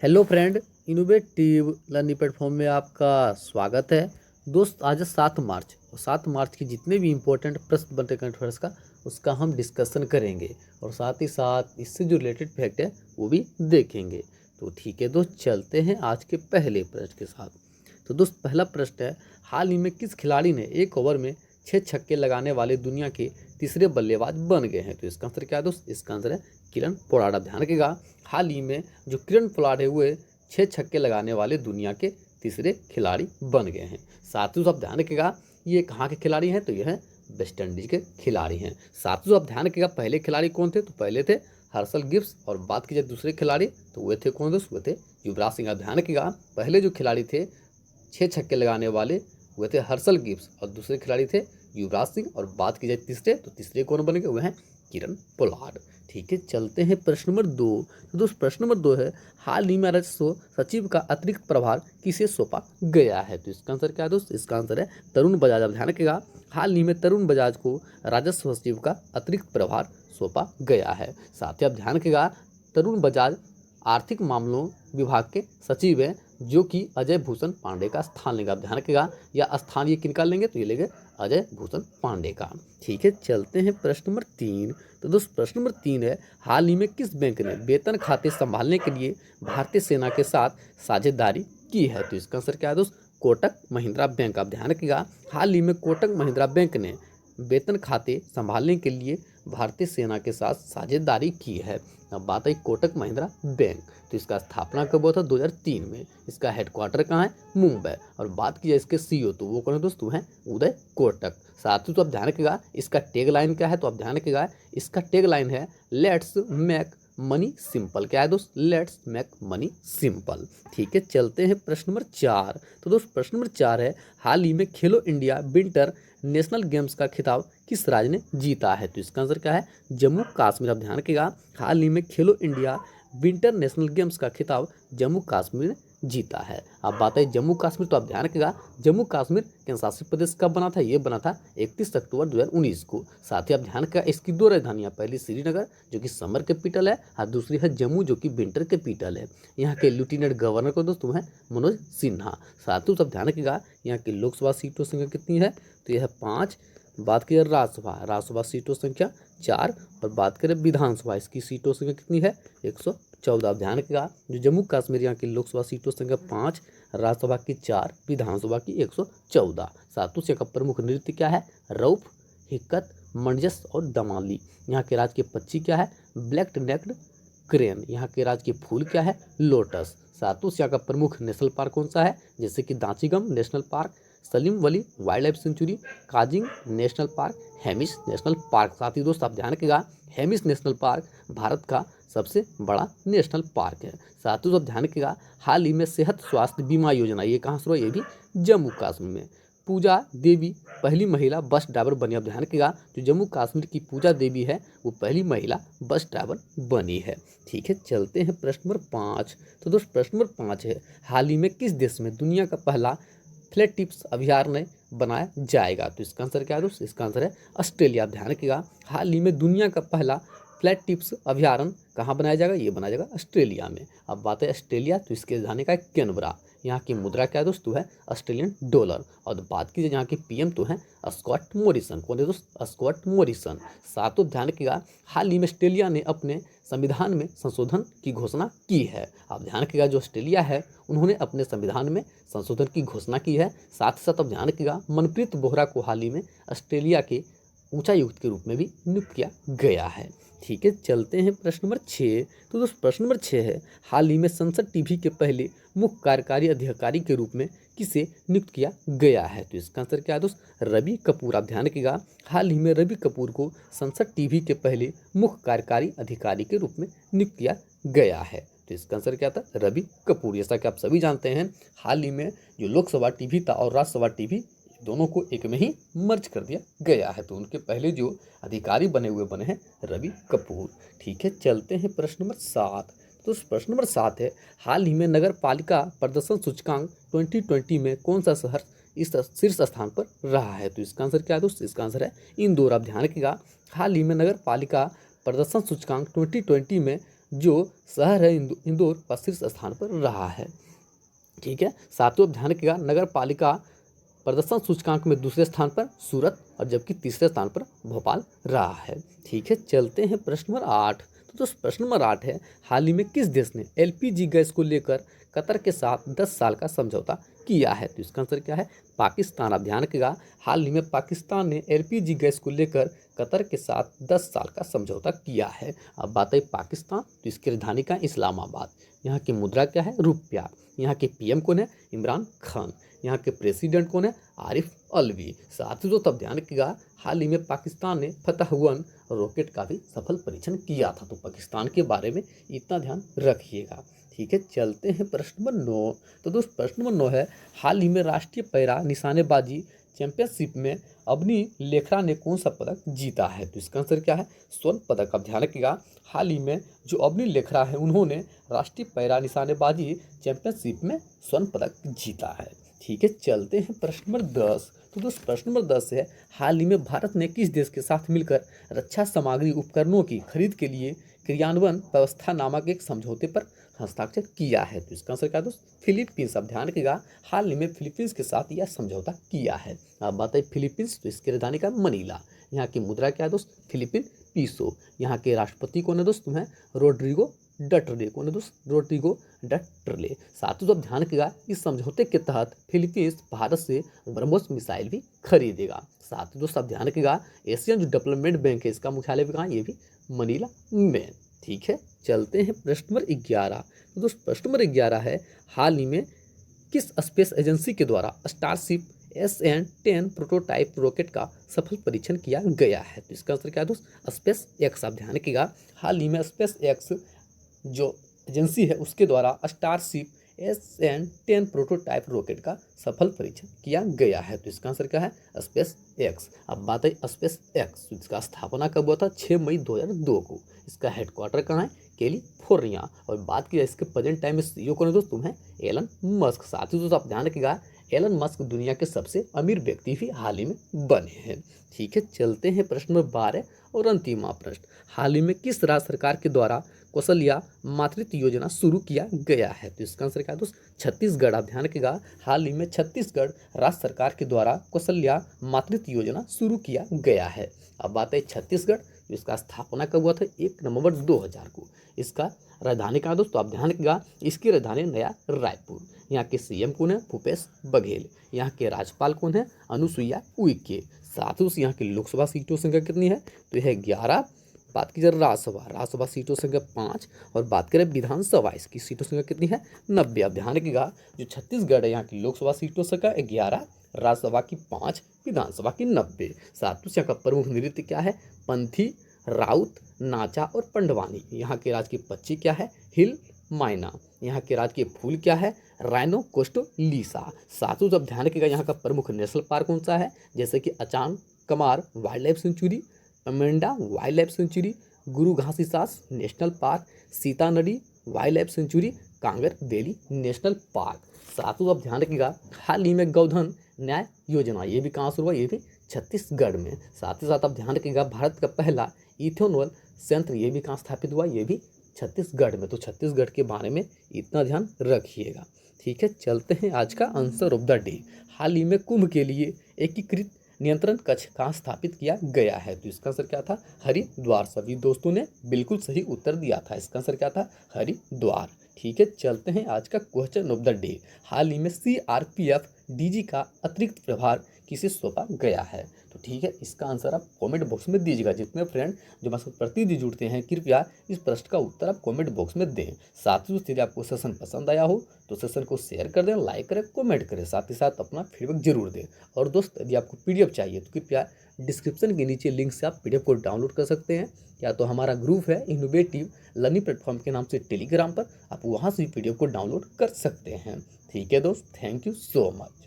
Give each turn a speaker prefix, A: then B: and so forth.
A: Hello friend, innovative learning platform में आपका स्वागत है। दोस्त, आज है 7 मार्च और 7 मार्च की जितने भी इम्पोर्टेंट प्रश्न बनते करंट अफेयर्स का उसका हम डिस्कशन करेंगे और साथ ही साथ इससे जो रिलेटेड फैक्ट है वो भी देखेंगे। तो ठीक है दोस्त, चलते हैं आज के पहले प्रश्न के साथ। तो दोस्त, पहला प्रश्न है, हाल ही में किस खिलाड़ी ने एक ओवर में 6 छक्के लगाने वाले दुनिया के तीसरे बल्लेबाज बन गए हैं? तो इसका आंसर क्या है दोस्त? इसका आंसर है किरण पोलार्ड। आप ध्यान रखिएगा, हाल ही में जो किरण पोलार्ड है हुए 6 छक्के लगाने वाले दुनिया के तीसरे खिलाड़ी बन गए हैं। साथ ही आप ध्यान रखिएगा, ये कहाँ के खिलाड़ी हैं? तो ये हैं वेस्ट इंडीज के खिलाड़ी हैं। साथ ही आप ध्यान रखिएगा, पहले खिलाड़ी कौन थे? तो पहले थे हर्षल गिब्स और बात की जाए दूसरे खिलाड़ी तो वे थे कौन दोस्त? वे थे युवराज सिंह। आप ध्यान रखिएगा, पहले जो खिलाड़ी थे 6 छक्के लगाने वाले वे थे हर्षल गिब्स और दूसरे खिलाड़ी थे युवराज सिंह। और बात की जाए तीसरे तो तीसरे कौन बन गए? वह हैं किरण पोलार्ड। ठीक है, चलते हैं प्रश्न नंबर 2। तो दोस्त, प्रश्न नंबर 2 है, हाल ही में राजस्व सचिव का अतिरिक्त प्रभार किसे सौंपा गया है? तो इसका आंसर क्या है दोस्त? इसका आंसर है तरुण बजाज। आप ध्यान रखिएगा, हाल ही में तरुण बजाज को राजस्व सचिव का अतिरिक्त प्रभार सौंपा गया है। साथ ही आप ध्यान रखिएगा, तरुण बजाज आर्थिक मामलों विभाग के सचिव हैं, जो कि अजय भूषण पांडे का स्थान लेगा। आप ध्यान रखिएगा, या स्थान ये किनका लेंगे? तो ये लेंगे अजय भूषण पांडे का। ठीक है, चलते हैं प्रश्न नंबर 3। तो दोस्त, प्रश्न नंबर 3 है, हाल ही में किस बैंक ने वेतन खाते संभालने के लिए भारतीय सेना के साथ साझेदारी की है? तो इसका आंसर क्या है दोस्त? कोटक महिंद्रा बैंक। आप ध्यान रखिएगा, हाल ही में कोटक महिंद्रा बैंक ने वेतन खाते संभालने के लिए भारतीय सेना के साथ साझेदारी की है। अब बात आई कोटक महिंद्रा बैंक, तो इसका स्थापना कब हुआ था? 2003 में। इसका हेडक्वार्टर कहाँ है? मुंबई। और बात की जाए इसके सीईओ तो वो कौन है दोस्तों? हैं उदय कोटक। साथ ही तो आप ध्यान रखिएगा, इसका टैग लाइन क्या है? तो आप ध्यान रखिएगा, इसका टैग लाइन है लेट्स मेक मनी सिंपल। क्या है दोस्त? Let's make money simple. ठीक है, चलते हैं प्रश्न नंबर 4। तो दोस्त, प्रश्न नंबर 4 है, हाल ही में खेलो इंडिया विंटर नेशनल गेम्स का खिताब किस राज्य ने जीता है? तो इसका आंसर क्या है? जम्मू कश्मीर। आप ध्यान रखिएगा, हाल ही में खेलो इंडिया विंटर नेशनल गेम्स का खिताब जम्मू कश्मीर ने जीता है। अब बात है जम्मू कश्मीर, तो आप ध्यान रखिएगा, जम्मू कश्मीर केंद्र शासित प्रदेश कब बना था? ये बना था 31 अक्टूबर 2019 को। साथ ही आप ध्यान रखिएगा, इसकी 2 राजधानियाँ, पहली श्रीनगर जो कि समर कैपिटल है और दूसरी है जम्मू जो कि विंटर कैपिटल है। यहाँ के लेफ्टिनेंट गवर्नर को दोस्तों हैं मनोज सिन्हा। साथ ही सब ध्यान रखिएगा, यहाँ की लोकसभा सीटों की संख्या कितनी है? तो यह है 5। बात करें राज्यसभा सीटों संख्या 4 और बात करें विधानसभा, इसकी सीटों संख्या कितनी है? 114। आप ध्यान रखिएगा, जो जम्मू कश्मीर यहाँ की लोकसभा सीटों संख्या 5, राज्यसभा की 4, विधानसभा की 114। सातों से का प्रमुख नृत्य क्या है? रऊफ, हिक्कत, मंजस और दमाली। यहाँ के राज्य के पक्षी क्या है? Black necked crane. यहाँ के राज्य के फूल क्या है? लोटस। सातों से का प्रमुख नेशनल पार्क कौन सा है? जैसे कि Dachigam national park, Salim Ali wildlife sanctuary, Kazinag national park, Hemis national park. साथ ही दोस्त आप ध्यान रखिएगा, हेमिस नेशनल पार्क भारत का सबसे बड़ा नेशनल पार्क है। साथ ही आप ध्यान रखिएगा, हाल ही में सेहत स्वास्थ्य बीमा योजना ये कहाँ शुरू हुई? ये भी जम्मू कश्मीर में। पूजा देवी पहली महिला बस ड्राइवर बनी। आप ध्यान रखिएगा, जो जम्मू कश्मीर की पूजा देवी है वो पहली महिला बस ड्राइवर बनी है। ठीक है, चलते हैं प्रश्न नंबर 5। तो दोस्त, प्रश्न नंबर 5 है, हाल ही में किस देश में दुनिया का पहला फ्लैट टिप्स अभियान बनाया जाएगा? तो इसका आंसर क्या है दोस्त? इसका आंसर है ऑस्ट्रेलिया। आप ध्यान रखिएगा, हाल ही में दुनिया का पहला फ्लैट टिप्स अभियान कहाँ बनाया जाएगा? ये बनाया जाएगा ऑस्ट्रेलिया में। अब बात है ऑस्ट्रेलिया, तो इसके राजधानी का है कैनबरा। यहाँ की मुद्रा क्या है दोस्तों? है ऑस्ट्रेलियन डॉलर। और बात कीजिए यहाँ के पीएम तो है स्कॉट मॉरिसन। कौन है दोस्त? Scott Morrison. सातों ध्यान रखिएगा, हाल ही में ऑस्ट्रेलिया ने अपने संविधान में संशोधन की घोषणा की है। आप ध्यान रखिएगा, जो ऑस्ट्रेलिया है उन्होंने अपने संविधान में संशोधन की घोषणा की है। साथ ही साथ आप ध्यान रखिएगा, मनप्रीत बोहरा को हाल ही में ऑस्ट्रेलिया के उच्चायुक्त के रूप में भी नियुक्त किया गया है। ठीक है, चलते हैं प्रश्न नंबर 6। तो दोस्त, प्रश्न नंबर 6 है, हाल ही में संसद टीवी के पहले मुख्य कार्यकारी अधिकारी के रूप में किसे नियुक्त किया गया है? तो इसका आंसर क्या है दोस्त? रवि कपूर। आप ध्यान रखिएगा, हाल ही में रवि कपूर को संसद टीवी के पहले मुख्य कार्यकारी अधिकारी के रूप में नियुक्त किया गया है। तो इसका आंसर क्या था? रवि कपूर। जैसा कि आप सभी जानते हैं, हाल ही में जो लोकसभा टीवी था और राज्यसभा टीवी दोनों को एक में ही मर्ज कर दिया गया है, तो उनके पहले जो अधिकारी बने हैं रवि कपूर। ठीक है, चलते हैं प्रश्न नंबर 7। तो प्रश्न नंबर 7 है, हाल ही में नगर पालिका प्रदर्शन सूचकांक 2020 में कौन सा शहर इस शीर्ष स्थान पर रहा है? तो इसका आंसर क्या है दोस्त? इसका आंसर है इंदौर। आप ध्यान रखिएगा, हाल ही में नगर पालिका प्रदर्शन सूचकांक 2020 में जो शहर है इंदौर का शीर्ष स्थान पर रहा है। ठीक है, सातवें ध्यान रखिएगा, नगर पालिका प्रदर्शन सूचकांक में दूसरे स्थान पर सूरत और जबकि तीसरे स्थान पर भोपाल रहा है। ठीक है, चलते हैं प्रश्न नंबर 8। तो दोस्त प्रश्न नंबर 8 है, हाल ही में किस देश ने एलपीजी गैस को लेकर कतर के साथ 10 साल का समझौता किया है? तो इसका आंसर क्या है? पाकिस्तान। आप ध्यान रखिएगा, हाल ही में पाकिस्तान ने एलपीजी गैस को लेकर कतर के साथ 10 साल का समझौता किया है। अब बात है पाकिस्तान, तो इसकी राजधानी का इस्लामाबाद। यहाँ की मुद्रा क्या है? रुपया। यहाँ के पीएम कौन है? इमरान खान। यहाँ के प्रेसिडेंट कौन है? आरिफ अलवी। साथ ही तब ध्यान रखिएगा, हाल ही में पाकिस्तान ने फतह-1 रॉकेट का भी सफल परीक्षण किया था। तो पाकिस्तान के बारे में इतना ध्यान रखिएगा। ठीक है, चलते हैं प्रश्न नंबर 9। तो दोस्त प्रश्न नंबर 9 है, हाल ही में राष्ट्रीय पैरा निशानेबाजी चैंपियनशिप में अवनी लेखरा ने कौन सा पदक जीता है? तो इसका आंसर क्या है? स्वर्ण पदक। अब ध्यान रखिएगा, हाल ही में जो अवनी लेखरा है उन्होंने राष्ट्रीय पैरा निशानेबाजी चैंपियनशिप में स्वर्ण पदक जीता है। ठीक है, चलते हैं प्रश्न नंबर 10। तो दोस्त प्रश्न नंबर 10 है, हाल ही में भारत ने किस देश के साथ मिलकर रक्षा सामग्री उपकरणों की खरीद के लिए क्रियान्वयन व्यवस्था नामक एक समझौते पर हस्ताक्षर किया है? तो इसका आंसर क्या दोस्त? फिलीपींस। अब ध्यान रखिएगा, हाल ही में फिलीपींस के साथ यह समझौता किया है। अब बात है फिलीपींस, तो इसकी राजधानी का मनीला। यहाँ की मुद्रा क्या है दोस्त? फिलीपीन पीसो। यहाँ के राष्ट्रपति कौन है दोस्त? तुम्हें रोड्रिगो डटर्ले। कौन है दोस्त? रोड्रिगो डटर्ले। साथ ही ध्यान रखिएगा, इस समझौते के तहत फिलीपींस भारत से ब्रह्मोस मिसाइल भी खरीदेगा। साथ ही दोस्त आप ध्यान रखिएगा, एशियन जो डेवलपमेंट बैंक है इसका मुख्यालय भी कहाँ? ये भी मनीला में। ठीक है, चलते हैं प्रश्न नंबर 11। तो दोस्त प्रश्न नंबर 11 है, हाल ही में किस स्पेस एजेंसी के द्वारा स्टारशिप SN10 प्रोटोटाइप रॉकेट का सफल परीक्षण किया गया है? तो इसका आंसर क्या है दोस्त? Space x. आप ध्यान रखिएगा, हाल ही में स्पेस एक्स जो एजेंसी है उसके द्वारा स्टारशिप SN10 प्रोटोटाइप रॉकेट का सफल परीक्षण किया गया है। तो इसका आंसर क्या है? Space x. अब बात है स्पेस एक्स, इसका स्थापना कब हुआ था? 6 मई 2002 को। इसका हेडक्वार्टर कहाँ है? कैलिफोर्निया। और बात की जाए इसके प्रेजेंट टाइम में CEO कौन है दोस्त? तुम्हें एलन मस्क। साथ ही दोस्तों आप ध्यान रखिएगा, एलन मस्क दुनिया के सबसे अमीर व्यक्ति भी हाल ही में बने हैं। ठीक है, चलते हैं प्रश्न नंबर 12 और अंतिम प्रश्न, हाल ही में किस राज्य सरकार के द्वारा कौशल्या मातृत्व योजना शुरू किया गया है? तो इसका आंसर क्या है दोस्त? छत्तीसगढ़। आप ध्यान रखिएगा, हाल ही में छत्तीसगढ़ राज्य सरकार के द्वारा कौशल्या मातृत्व योजना शुरू किया गया है। अब बात है छत्तीसगढ़, इसका स्थापना कब हुआ था? 1 नवंबर 2000 को। इसका राजधानी कहाँ दोस्तों? आप ध्यान रखिएगा, इसकी राजधानी नया रायपुर। यहाँ के CM कौन है? भूपेश बघेल। यहाँ के राज्यपाल कौन है? अनुसुईया उइके। साथ ही यहाँ की लोकसभा सीटों संख्या कितनी है? तो यह 11। बात की जाए राज्यसभा सीटों संख्या 5 और बात करें विधानसभा, इसकी सीटों संख्या कितनी है? 90। अब ध्यान रखिएगा, जो छत्तीसगढ़ है यहाँ की लोकसभा सीटों संख्या 11, राज्यसभा की 5, विधानसभा की 90। साथ ही यहाँ का प्रमुख नृत्य क्या है? पंथी, राउत, नाचा और पंडवानी। यहाँ के राज्य की पक्षी क्या है? हिल माइना। यहाँ के राज्य के फूल क्या है? राइनो कोस्टोलीसा। साथ ही ध्यान रखिएगा, यहाँ का प्रमुख नेशनल पार्क कौन सा है? जैसे कि Achanakmar wildlife sanctuary, Amenda wildlife sanctuary, Guru Ghasidas national park, Sitanadi wildlife sanctuary, Kanger valley national park. साथ ही ध्यान रखिएगा, हाल ही में गौधन न्याय योजना, ये भी कहाँ शुरू हुआ? ये भी छत्तीसगढ़ में। साथ ही साथ आप ध्यान रखिएगा, भारत का पहला इथेनॉल संयंत्र ये भी कहाँ स्थापित हुआ? ये भी छत्तीसगढ़ में। तो छत्तीसगढ़ के बारे में इतना ध्यान रखिएगा। ठीक है, चलते हैं आज का आंसर ऑफ द डे। हाल ही में कुंभ के लिए एकीकृत नियंत्रण कक्ष कहाँ स्थापित किया गया है? तो इसका आंसर क्या था? हरिद्वार। सभी दोस्तों ने बिल्कुल सही उत्तर दिया था। इसका आंसर क्या था? हरिद्वार। ठीक है, चलते हैं आज का क्वेश्चन ऑफ द डे। हाल ही में CRPF DG का अतिरिक्त प्रभार किसे सौंपा गया है? तो ठीक है, इसका आंसर आप कमेंट बॉक्स में दीजिएगा। जितने फ्रेंड जो हमारे साथ प्रतिदिन जुड़ते हैं, कृपया इस प्रश्न का उत्तर आप कमेंट बॉक्स में दें। साथ ही यदि आपको सेशन पसंद आया हो तो सेशन को शेयर कर दें, लाइक करें, कमेंट करें, साथ ही साथ अपना फीडबैक जरूर दें। और दोस्त यदि आपको PDF चाहिए तो कृपया डिस्क्रिप्शन के नीचे लिंक से आप PDF को डाउनलोड कर सकते हैं, या तो हमारा ग्रुप है इनोवेटिव लर्निंग प्लेटफॉर्म के नाम से टेलीग्राम पर, आप वहाँ से PDF को डाउनलोड कर सकते हैं। ठीक है दोस्त, थैंक यू सो मच।